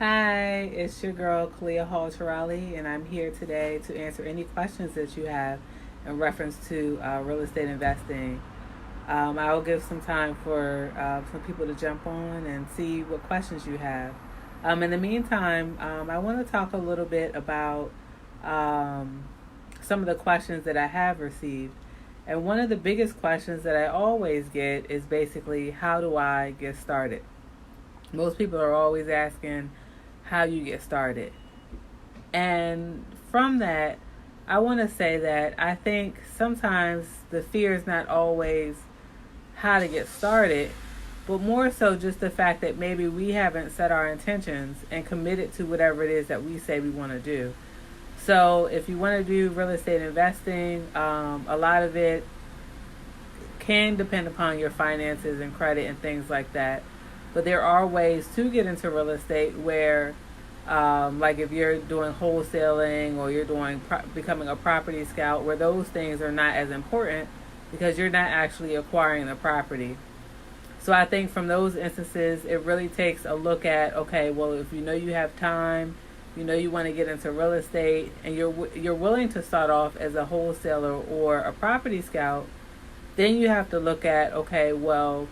Hi, it's your girl Kalia Hall Tarali, and I'm here today to answer any questions that you have in reference to real estate investing. I will give some time for some people to jump on and see what questions you have. In the meantime, I want to talk a little bit about um, some of the questions that I have received. And one of the biggest questions that I always get is basically, how do I get started? Most people are always asking how you get started. And from that, I want to say that I think sometimes the fear is not always how to get started, but more so just the fact that maybe we haven't set our intentions and committed to whatever it is that we say we want to do. So if you want to do real estate investing, a lot of it can depend upon your finances and credit and things like that. But there are ways to get into real estate where, like if you're doing wholesaling or you're doing becoming a property scout, where those things are not as important because you're not actually acquiring the property. So I think from those instances, it really takes a look at, okay, well, if you know you have time, you know you want to get into real estate, and you're willing to start off as a wholesaler or a property scout, then you have to look at, okay, well,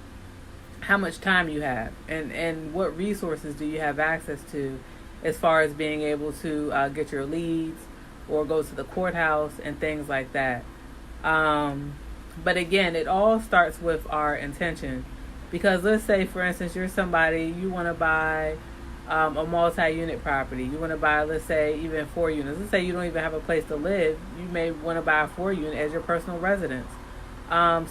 how much time you have and what resources do you have access to as far as being able to get your leads or go to the courthouse and things like that. But again, it all starts with our intention. Because let's say, for instance, you're somebody, you want to buy a multi-unit property. You want to buy, let's say, even 4 units. Let's say you don't even have a place to live. You may want to buy a 4 unit as your personal residence.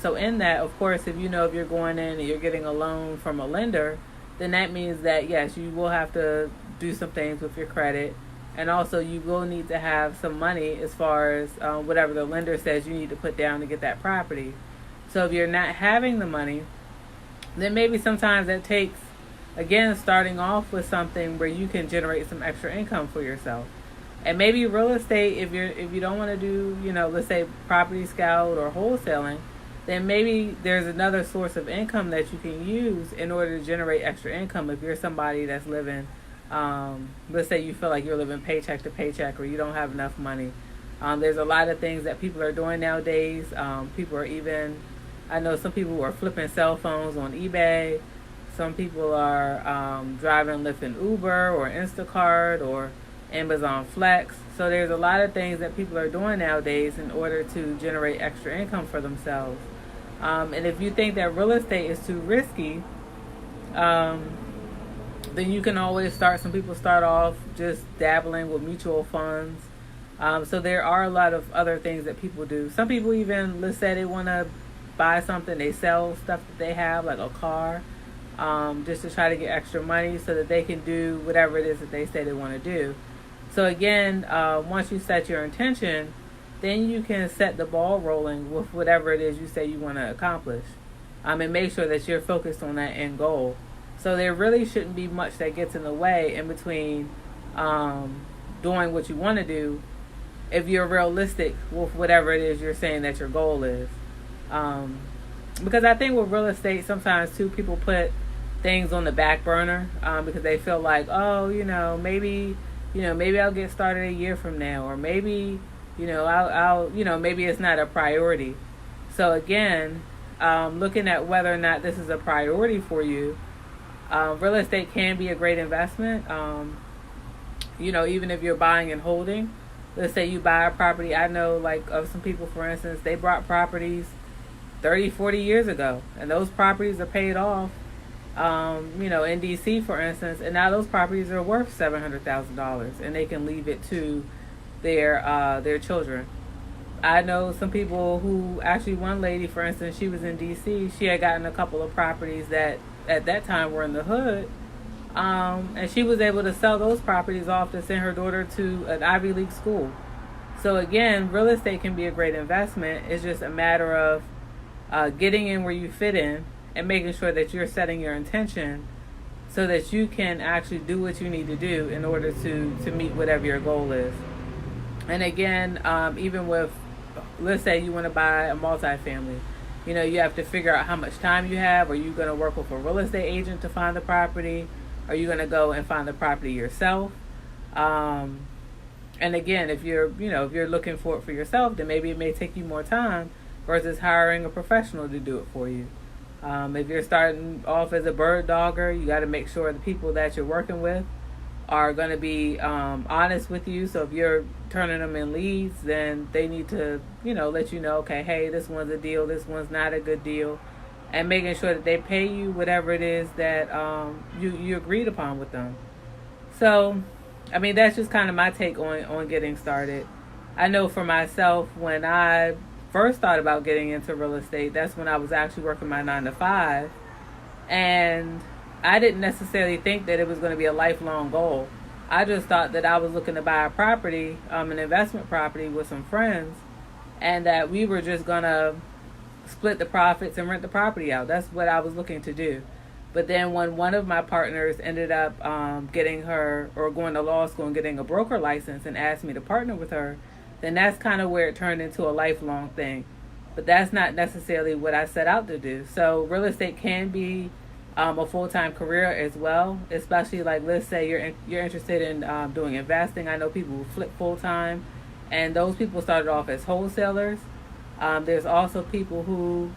So in that, of course, if you're going in and you're getting a loan from a lender, then that means that, yes, you will have to do some things with your credit. And also you will need to have some money as far as whatever the lender says you need to put down to get that property. So if you're not having the money, then maybe sometimes that takes, again, starting off with something where you can generate some extra income for yourself. And maybe real estate, if you don't want to do, let's say property scout or wholesaling, then maybe there's another source of income that you can use in order to generate extra income. If you're somebody that's living, let's say you feel like you're living paycheck to paycheck or you don't have enough money. There's a lot of things that people are doing nowadays. I know some people are flipping cell phones on eBay. Some people are driving, lifting Uber or Instacart or Amazon Flex. So there's a lot of things that people are doing nowadays in order to generate extra income for themselves. And if you think that real estate is too risky, then you can always start. Some people start off just dabbling with mutual funds. So there are a lot of other things that people do. Some people even, let's say they want to buy something, they sell stuff that they have, like a car, just to try to get extra money so that they can do whatever it is that they say they want to do. So again, once you set your intention, then you can set the ball rolling with whatever it is you say you want to accomplish. And make sure that you're focused on that end goal. So there really shouldn't be much that gets in the way in between doing what you want to do if you're realistic with whatever it is you're saying that your goal is. Because I think with real estate, sometimes too, people put things on the back burner because they feel like, maybe I'll get started a year from now, or maybe, I'll maybe it's not a priority. So again, looking at whether or not this is a priority for you, real estate can be a great investment. Even if you're buying and holding, let's say you buy a property. I know, like, of some people, for instance, they bought properties 30, 40 years ago, and those properties are paid off, in DC, for instance, and now those properties are worth $700,000, and they can leave it to their children. I know some people who, actually one lady, for instance, she was in DC, she had gotten a couple of properties that at that time were in the hood, and she was able to sell those properties off to send her daughter to an Ivy League school. So again, real estate can be a great investment. It's just a matter of getting in where you fit in and making sure that you're setting your intention so that you can actually do what you need to do in order to meet whatever your goal is. And again, even with, let's say you want to buy a multifamily, you have to figure out how much time you have. Are you going to work with a real estate agent to find the property? Are you going to go and find the property yourself? And again, if you're looking for it for yourself, then maybe it may take you more time versus hiring a professional to do it for you. If you're starting off as a bird dogger, you got to make sure the people that you're working with are going to be honest with you. So if you're turning them in leads, then they need to, let you know, okay, hey, this one's a deal, this one's not a good deal, and making sure that they pay you whatever it is that you agreed upon with them. So, that's just kind of my take on getting started. I know for myself, when I first thought about getting into real estate, that's when I was actually working my 9 to 5, and I didn't necessarily think that it was going to be a lifelong goal. I just thought that I was looking to buy a property, an investment property with some friends, and that we were just going to split the profits and rent the property out. That's what I was looking to do. But then when one of my partners ended up going to law school and getting a broker license and asked me to partner with her, then that's kind of where it turned into a lifelong thing. But that's not necessarily what I set out to do. So real estate can be a full-time career as well, especially like, let's say you're interested in doing investing. I know people who flip full-time, and those people started off as wholesalers. There's also people who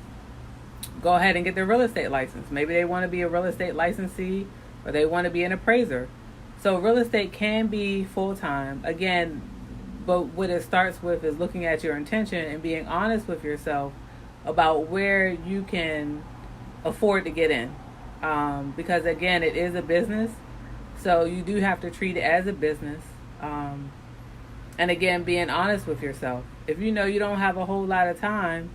go ahead and get their real estate license. Maybe they want to be a real estate licensee, or they want to be an appraiser. So real estate can be full-time. Again, but what it starts with is looking at your intention and being honest with yourself about where you can afford to get in. Because again, it is a business, so you do have to treat it as a business. And again, being honest with yourself. If you know you don't have a whole lot of time,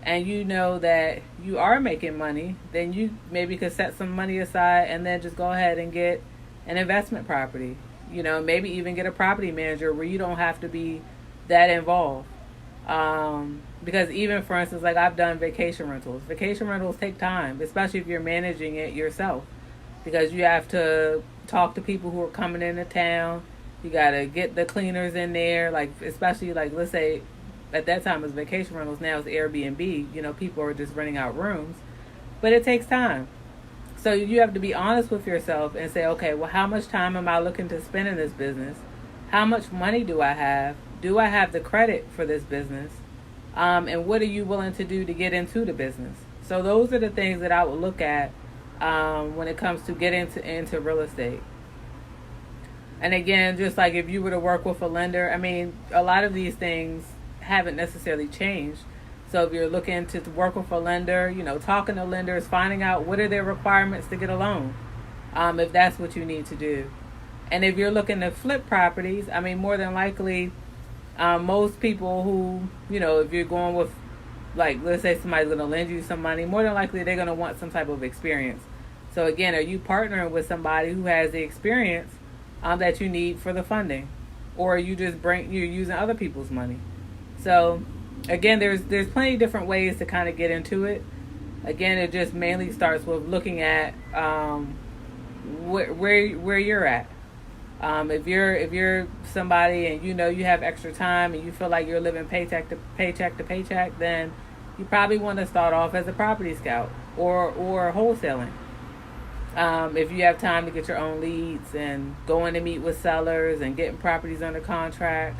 and you know that you are making money, then you maybe could set some money aside and then just go ahead and get an investment property. Maybe even get a property manager where you don't have to be that involved. Because even, for instance, like I've done vacation rentals. Vacation rentals take time, especially if you're managing it yourself, because you have to talk to people who are coming into town. You got to get the cleaners in there, like especially like, let's say at that time it was vacation rentals, now it's Airbnb. People are just renting out rooms, but it takes time. So you have to be honest with yourself and say, okay, well, how much time am I looking to spend in this business? How much money do I have? Do I have the credit for this business? And what are you willing to do to get into the business? So those are the things that I would look at when it comes to getting into real estate. And again, just like if you were to work with a lender, a lot of these things haven't necessarily changed. So if you're looking to work with a lender, talking to lenders, finding out what are their requirements to get a loan, if that's what you need to do. And if you're looking to flip properties, more than likely, most people who, if you're going with, like, let's say somebody's going to lend you some money, more than likely they're going to want some type of experience. So again, are you partnering with somebody who has the experience that you need for the funding? Or are you just you're using other people's money? So again, there's plenty of different ways to kind of get into it. Again, it just mainly starts with looking at where you're at. If you're somebody and you have extra time and you feel like you're living paycheck to paycheck, then you probably want to start off as a property scout or wholesaling. If you have time to get your own leads and going to meet with sellers and getting properties under contract,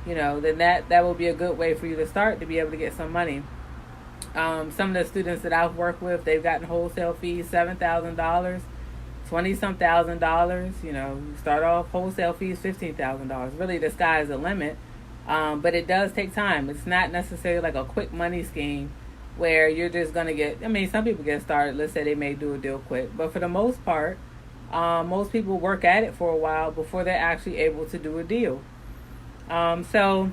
then that will be a good way for you to start to be able to get some money. Some of the students that I've worked with, they've gotten wholesale fees, $7,000, 20-some $1,000. You start off wholesale fees, $15,000. Really, the sky is the limit. But it does take time. It's not necessarily like a quick money scheme where you're just going to get, some people get started, let's say they may do a deal quick. But for the most part, most people work at it for a while before they're actually able to do a deal. So,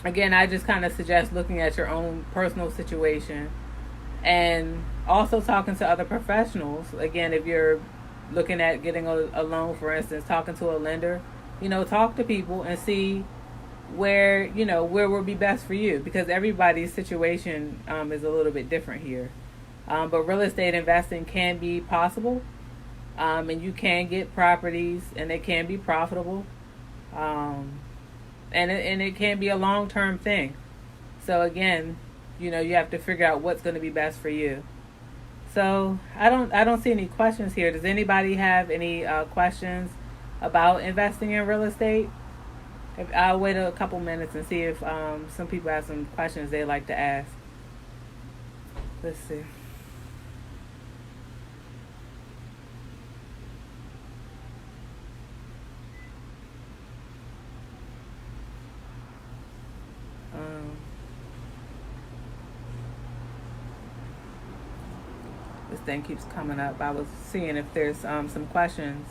again, I just kind of suggest looking at your own personal situation and also talking to other professionals. Again, if you're looking at getting a loan, for instance, talking to a lender, talk to people and see where would be best for you, because everybody's situation is a little bit different here. But real estate investing can be possible, and you can get properties and they can be profitable. And it can be a long-term thing. So again, you have to figure out what's going to be best for you. So I don't see any questions here. Does anybody have any questions about investing in real estate? I'll wait a couple minutes and see if some people have some questions they'd like to ask. Let's see. Um, this thing keeps coming up. I was seeing if there's some questions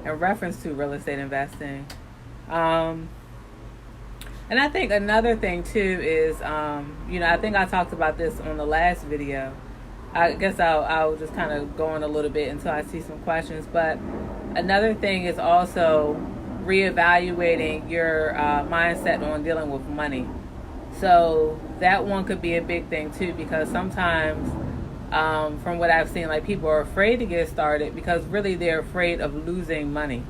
in reference to real estate investing. Um, and I think another thing too is, I think I talked about this on the last video. I guess I'll just kind of go on a little bit until I see some questions. But another thing is also reevaluating your mindset on dealing with money. So that one could be a big thing too, because sometimes, from what I've seen, like people are afraid to get started because really they're afraid of losing money.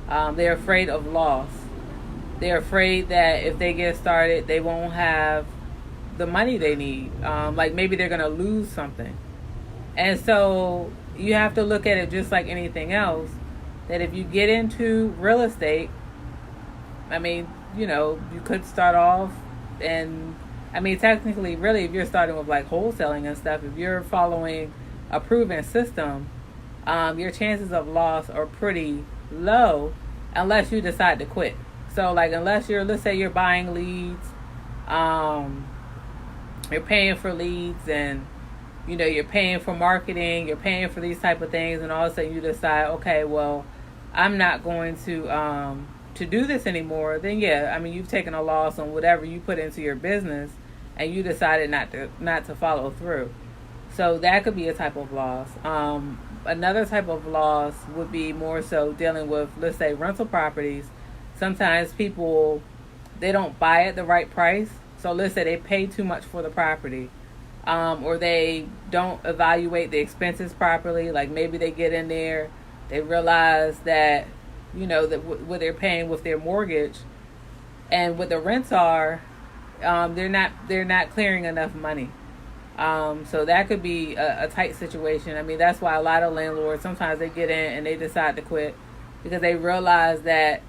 They're afraid of loss. They're afraid that if they get started, they won't have the money they need. Like maybe they're going to lose something. And so you have to look at it just like anything else, that if you get into real estate, I mean, you could start off and, I mean, technically, really, if you're starting with like wholesaling and stuff, if you're following a proven system, your chances of loss are pretty low unless you decide to quit. So like, unless let's say you're buying leads, you're paying for leads, and you're paying for marketing, you're paying for these type of things, and all of a sudden you decide, okay, well, I'm not going to do this anymore. Then yeah, I mean, you've taken a loss on whatever you put into your business, and you decided not to follow through. So that could be a type of loss. Another type of loss would be more so dealing with, let's say, rental properties. Sometimes people, they don't buy at the right price. So let's say they pay too much for the property, or they don't evaluate the expenses properly. Like maybe they get in there, they realize that, that what they're paying with their mortgage and what the rents are, they're not clearing enough money. So that could be a tight situation. I mean, that's why a lot of landlords, sometimes they get in and they decide to quit because they realize that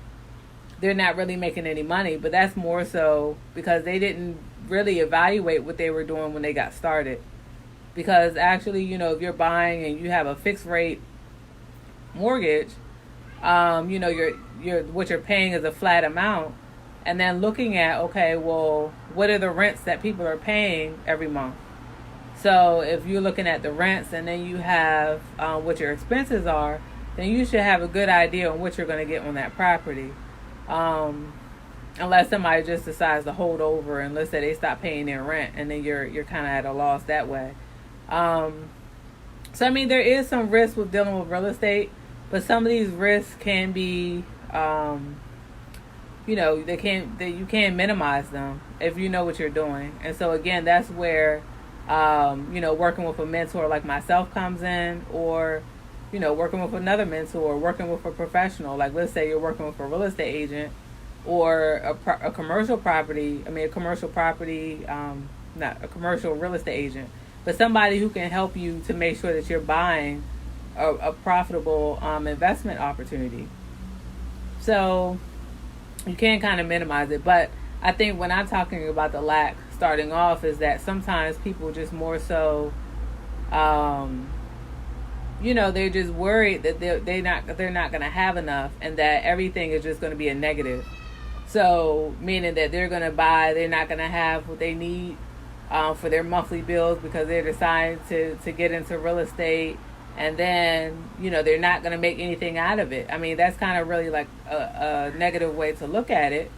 they're not really making any money. But that's more so because they didn't really evaluate what they were doing when they got started. Because actually, if you're buying and you have a fixed rate mortgage, you're what you're paying is a flat amount, and then looking at, okay, well, what are the rents that people are paying every month? So if you're looking at the rents and then you have what your expenses are, then you should have a good idea on what you're going to get on that property. Unless somebody just decides to hold over and let's say they stop paying their rent, and then you're kind of at a loss that way. So I mean, there is some risk with dealing with real estate, but some of these risks can be, you can't minimize them if you know what you're doing. And so again, that's where, working with a mentor like myself comes in, or, working with another mentor, working with a professional. Like let's say you're working with a real estate agent or a commercial property. Not a commercial real estate agent, but somebody who can help you to make sure that you're buying a profitable investment opportunity. So you can kind of minimize it. But I think when I'm talking about the lack starting off is that sometimes people just more so, they're just worried that they're not going to have enough, and that everything is just going to be a negative. So meaning that they're going to buy, they're not going to have what they need for their monthly bills because they're deciding to get into real estate. And then, they're not going to make anything out of it. I mean, that's kind of really like a negative way to look at it.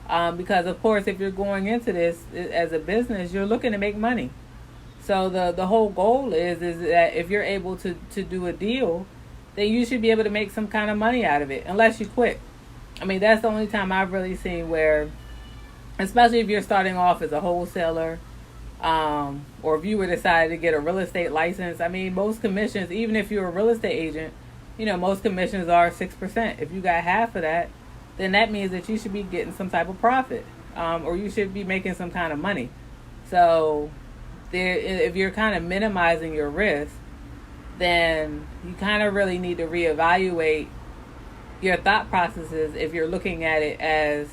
Because, of course, if you're going into this as a business, you're looking to make money. So the whole goal is that if you're able to do a deal, then you should be able to make some kind of money out of it, unless you quit. I mean, that's the only time I've really seen where, especially if you're starting off as a wholesaler, or if you were decided to get a real estate license. I mean, most commissions, even if you're a real estate agent, most commissions are 6%. If you got half of that, then that means that you should be getting some type of profit, or you should be making some kind of money. So if you're kind of minimizing your risk, then you kind of really need to reevaluate your thought processes if you're looking at it as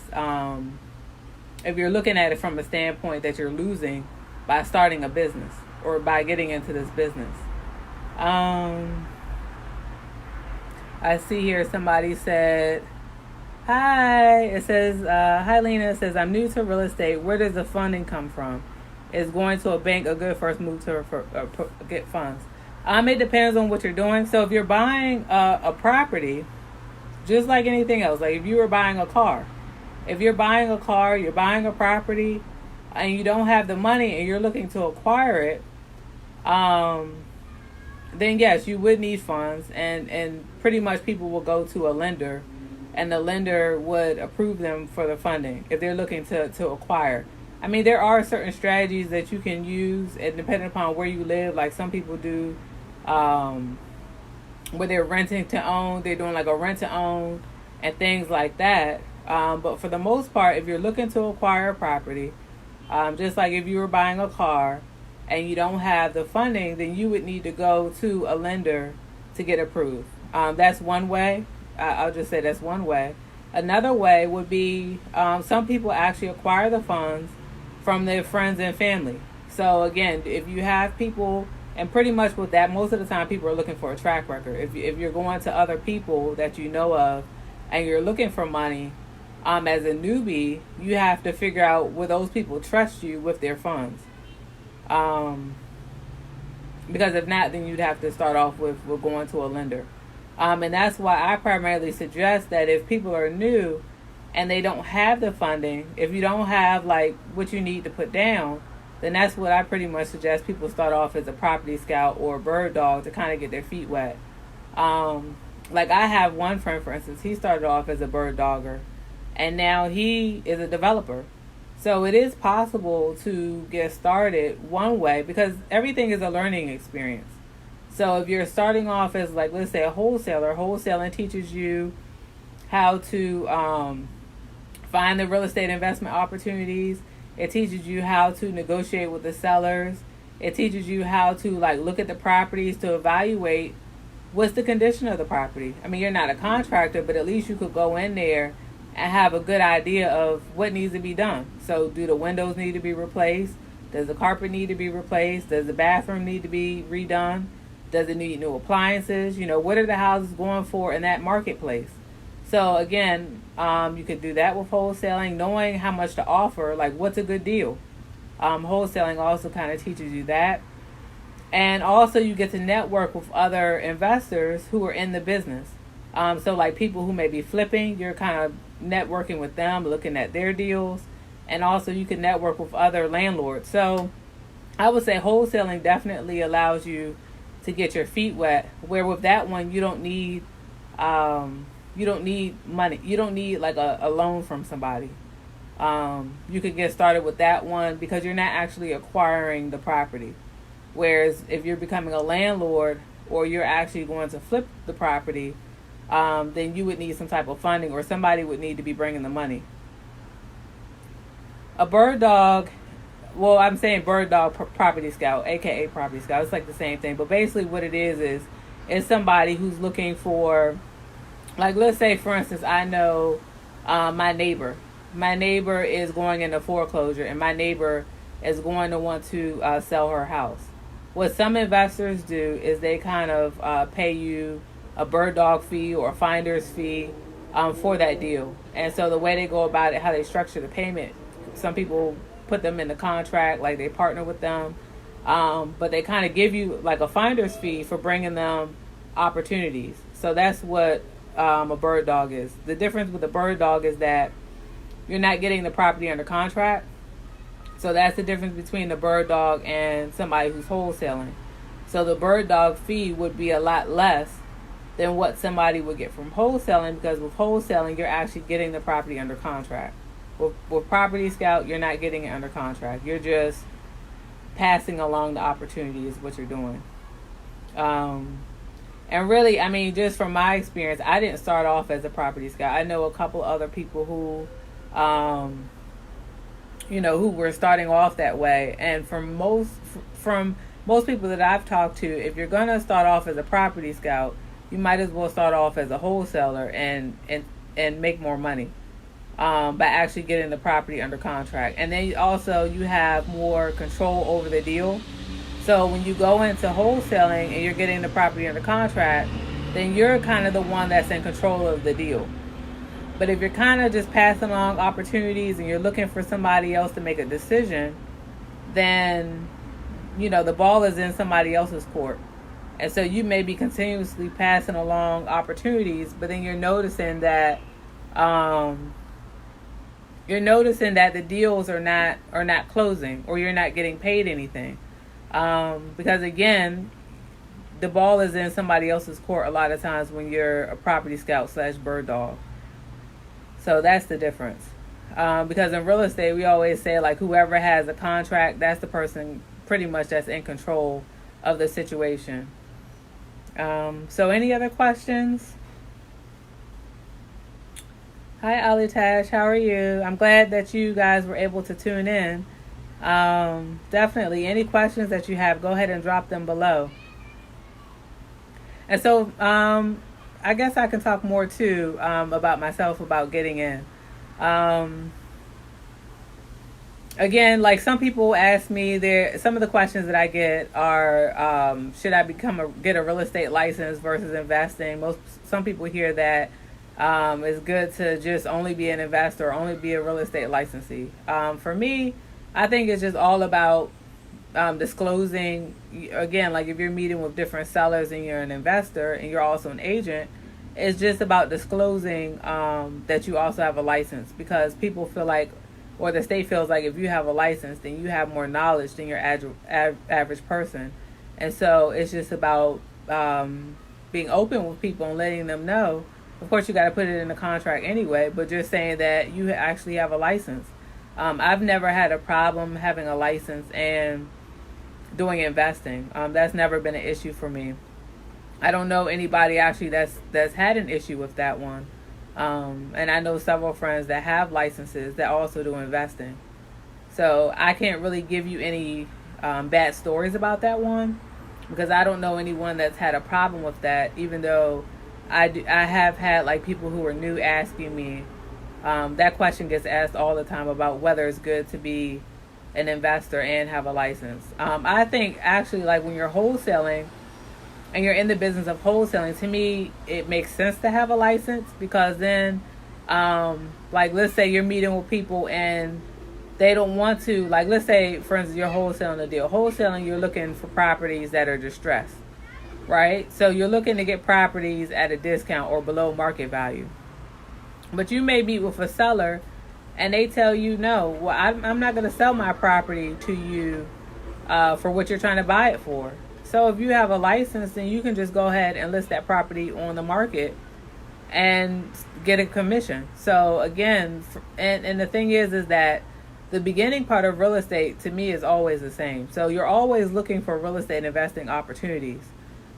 if you're looking at it from a standpoint that you're losing by starting a business or by getting into this business. I see here somebody said, hi. It says, hi Lena. It says, I'm new to real estate. Where does the funding come from? Is going to a bank a good first move to get funds? It depends on what you're doing. So if you're buying a property, just like anything else, like if you were buying a car, you're buying a property, and you don't have the money and you're looking to acquire it, then yes, you would need funds, and pretty much people will go to a lender, and the lender would approve them for the funding if they're looking to acquire. I mean, there are certain strategies that you can use, and depending upon where you live, like some people do, where they're renting to own, they're doing like a rent to own and things like that. But for the most part, if you're looking to acquire a property, just like if you were buying a car and you don't have the funding, then you would need to go to a lender to get approved. That's one way. I'll just say that's one way. Another way would be some people actually acquire the funds from their friends and family. So again, if you have people, and pretty much with that, most of the time people are looking for a track record. If you're going to other people that you know of and you're looking for money, as a newbie, you have to figure out will those people trust you with their funds. Because if not, then you'd have to start off with going to a lender. And that's why I primarily suggest that if people are new and they don't have the funding, if you don't have like what you need to put down, then that's what I pretty much suggest people start off as a property scout or a bird dog to kind of get their feet wet. Like I have one friend, for instance, he started off as a bird dogger, and now he is a developer. So it is possible to get started one way, because everything is a learning experience. So if you're starting off as, like, let's say a wholesaler, wholesaling teaches you how to find the real estate investment opportunities. It teaches you how to negotiate with the sellers. It teaches you how to like look at the properties to evaluate what's the condition of the property. I mean, you're not a contractor, but at least you could go in there and have a good idea of what needs to be done. So do the windows need to be replaced? Does the carpet need to be replaced? Does the bathroom need to be redone? Does it need new appliances? You know, what are the houses going for in that marketplace? So again, you could do that with wholesaling, knowing how much to offer, like what's a good deal. Wholesaling also kind of teaches you that. And also you get to network with other investors who are in the business. So like people who may be flipping, you're kind of networking with them, looking at their deals. And also you can network with other landlords. So I would say wholesaling definitely allows you to get your feet wet, where with that one you don't need money. You don't need like a loan from somebody. You could get started with that one because you're not actually acquiring the property. Whereas if you're becoming a landlord or you're actually going to flip the property, then you would need some type of funding, or somebody would need to be bringing the money. A bird dog, well, I'm saying bird dog property scout, aka property scout. It's like the same thing, but basically what it is somebody who's looking for, like, let's say for instance, I know my neighbor. My neighbor is going into foreclosure, and my neighbor is going to want to sell her house. What some investors do is they kind of pay you a bird dog fee or a finder's fee for that deal. And so the way they go about it, how they structure the payment, some people put them in the contract, like they partner with them, but they kind of give you like a finder's fee for bringing them opportunities. So that's what a bird dog is. The difference with a bird dog is that you're not getting the property under contract. So that's the difference between the bird dog and somebody who's wholesaling. So the bird dog fee would be a lot less than what somebody would get from wholesaling, because with wholesaling, you're actually getting the property under contract. With Property Scout, you're not getting it under contract. You're just passing along the opportunity is what you're doing. And really, I mean, just from my experience, I didn't start off as a Property Scout. I know a couple other people who, who were starting off that way. And from most people that I've talked to, if you're going to start off as a property scout, you might as well start off as a wholesaler and make more money by actually getting the property under contract. And then also you have more control over the deal. So when you go into wholesaling and you're getting the property under contract, then you're kind of the one that's in control of the deal. But if you're kind of just passing along opportunities and you're looking for somebody else to make a decision, then, the ball is in somebody else's court. And so you may be continuously passing along opportunities, but then you're noticing that the deals are not closing, or you're not getting paid anything. Because again, the ball is in somebody else's court a lot of times when you're a property scout / bird dog. So that's the difference. Because in real estate, we always say, like, whoever has a contract, that's the person pretty much that's in control of the situation. So any other questions? Hi, Ali Tash. How are you? I'm glad that you guys were able to tune in. Definitely, any questions that you have, go ahead and drop them below. And so, I guess I can talk more too about myself, about getting in. Again, like some people ask me, some of the questions that I get are, should I get a real estate license versus investing? Some people hear that it's good to just only be an investor or only be a real estate licensee. For me, I think it's just all about disclosing. Again, like if you're meeting with different sellers and you're an investor and you're also an agent, it's just about disclosing that you also have a license, because people feel like, or the state feels like, if you have a license, then you have more knowledge than your average person. And so it's just about being open with people and letting them know. Of course, you got to put it in the contract anyway, but just saying that you actually have a license. I've never had a problem having a license and doing investing. That's never been an issue for me. I don't know anybody actually that's had an issue with that one. And I know several friends that have licenses that also do investing. So I can't really give you any bad stories about that one, because I don't know anyone that's had a problem with that, even though I have had like people who are new asking me. That question gets asked all the time about whether it's good to be an investor and have a license. I think actually, like when you're wholesaling and you're in the business of wholesaling, to me, it makes sense to have a license, because then, like, let's say you're meeting with people and they don't want to, like, let's say, for instance, you're wholesaling a deal. Wholesaling, you're looking for properties that are distressed, right? So you're looking to get properties at a discount or below market value. But you may meet with a seller and they tell you, no, well, I'm not going to sell my property to you for what you're trying to buy it for. So if you have a license, then you can just go ahead and list that property on the market and get a commission. So again, and the thing is that the beginning part of real estate to me is always the same. So you're always looking for real estate investing opportunities.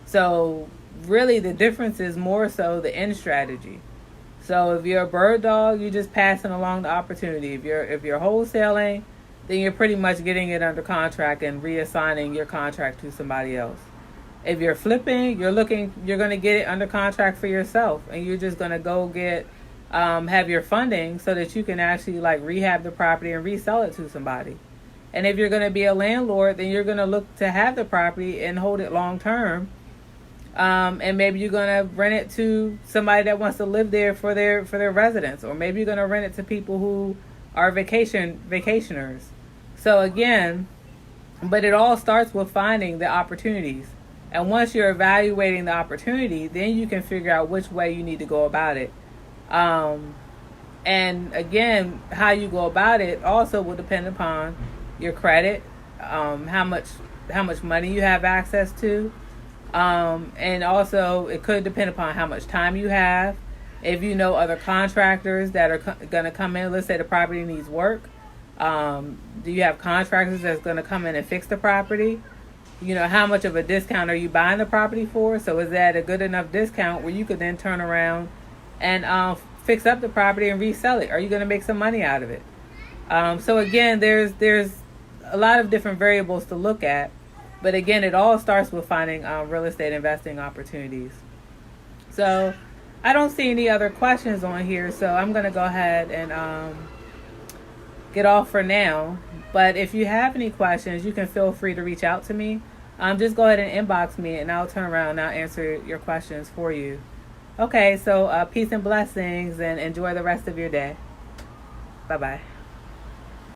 So really the difference is more so the end strategy. So if you're a bird dog, you're just passing along the opportunity. If you're wholesaling, then you're pretty much getting it under contract and reassigning your contract to somebody else. If you're flipping, you're going to get it under contract for yourself, and you're just going to go get have your funding so that you can actually like rehab the property and resell it to somebody. And if you're going to be a landlord, then you're going to look to have the property and hold it long term. And maybe you're going to rent it to somebody that wants to live there for their residence, or maybe you're going to rent it to people who are vacationers. So again, but it all starts with finding the opportunities. And once you're evaluating the opportunity, then you can figure out which way you need to go about it. And again, how you go about it also will depend upon your credit, how much money you have access to. And also it could depend upon how much time you have. If you know other contractors that are going to come in, let's say the property needs work. Do you have contractors that's going to come in and fix the property? You know, how much of a discount are you buying the property for? So is that a good enough discount where you could then turn around and fix up the property and resell it? Are you going to make some money out of it? So again, there's a lot of different variables to look at. But again, it all starts with finding real estate investing opportunities. So I don't see any other questions on here, so I'm going to go ahead and get off for now. But if you have any questions, you can feel free to reach out to me. Just go ahead and inbox me, and I'll turn around and I'll answer your questions for you. Okay, so peace and blessings, and enjoy the rest of your day. Bye-bye.